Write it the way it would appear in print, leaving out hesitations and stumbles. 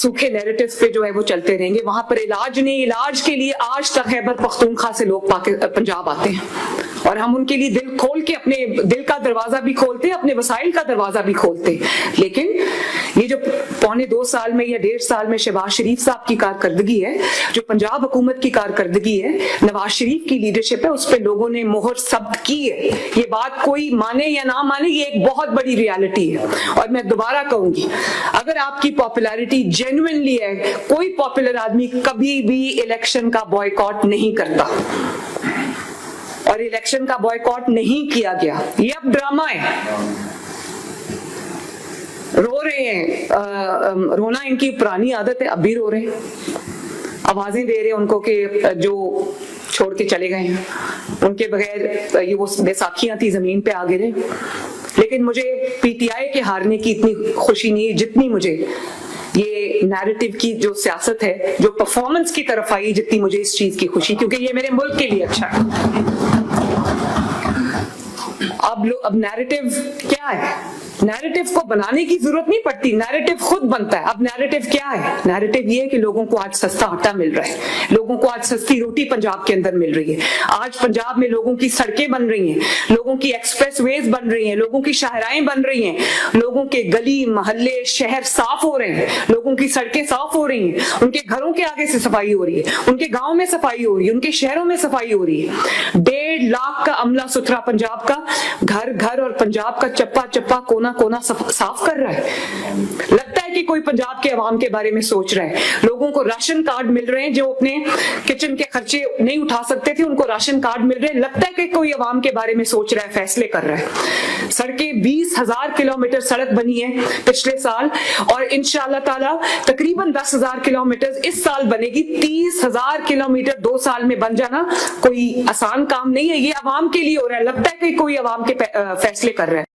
सूखे नैरेटिव्स पे जो है वो चलते रहेंगे। वहां पर इलाज नहीं, इलाज के लिए आज तक खैबर पख्तूनख्वा से लोग पंजाब आते हैं और हम उनके लिए दिल खोल के अपने दिल का दरवाजा भी खोलते हैं, अपने वसाइल का दरवाजा भी खोलते हैं। लेकिन ये जो 2.25 साल में या 1.5 साल में शहबाज शरीफ साहब की कारकर्दगी है, जो पंजाब हुकूमत की कारकर्दगी है, नवाज शरीफ की लीडरशिप है, उस पर लोगों ने मोहर सब्त की है। ये बात कोई माने या ना माने, ये एक बहुत बड़ी रियलिटी है। और मैं दोबारा कहूंगी, अगर आपकी पॉपुलैरिटी जेन्युइनली है, कोई पॉपुलर आदमी कभी भी इलेक्शन का बॉयकॉट नहीं करता और इलेक्शन का बॉयकॉट नहीं किया गया। ये अब ड्रामा है, रो रहे हैं, रोना इनकी पुरानी आदत है, अब भी रो रहे हैं, आवाजें दे रहे हैं उनको कि जो छोड़ के चले गए हैं, उनके बगैर ये वो बैसाखियां थी जमीन पे आ गिरे। लेकिन मुझे पीटीआई के हारने की इतनी खुशी नहीं जितनी मुझे ये नैरेटिव की जो सियासत है, जो परफॉर्मेंस की तरफ आई, जितनी मुझे इस चीज की खुशी, क्योंकि ये मेरे मुल्क के लिए अच्छा है। अब नैरेटिव क्या है? नैरेटिव को बनाने की जरूरत नहीं पड़ती, नैरेटिव खुद बनता है। अब नैरेटिव क्या है? नैरेटिव ये है कि लोगों को आज सस्ता आटा मिल रहा है, लोगों को आज सस्ती रोटी पंजाब के अंदर मिल रही है, आज पंजाब में लोगों की सड़कें बन रही हैं, लोगों की एक्सप्रेसवेज बन रही हैं, लोगों की शाहराएं बन रही हैं, लोगों के गली मोहल्ले शहर साफ हो रहे हैं, लोगों की सड़कें साफ हो रही हैं, उनके घरों के आगे से सफाई हो रही है, उनके गाँव में सफाई हो रही है, उनके शहरों में सफाई हो रही है। 1.5 लाख का अमला सुथरा पंजाब का घर घर और पंजाब का चप्पा चप्पा कोना कोना साफ कर रहा है। लगता है कि कोई पंजाब के अवाम के बारे में सोच रहा है। लोगों को राशन कार्ड मिल रहे हैं, जो अपने किचन के खर्चे नहीं उठा सकते थे उनको राशन कार्ड मिल रहे हैं। लगता है कि कोई अवाम के बारे में सोच रहा है, फैसले कर रहा है। सड़कें 20,000 किलोमीटर सड़क बनी है पिछले साल और इंशाअल्लाह ताला तकरीबन 10,000 किलोमीटर इस साल बनेगी। 30,000 किलोमीटर 2 साल में बन जाना कोई आसान काम नहीं है। ये अवाम के लिए हो रहा है। लगता है कि कोई अवाम के फैसले कर रहा है।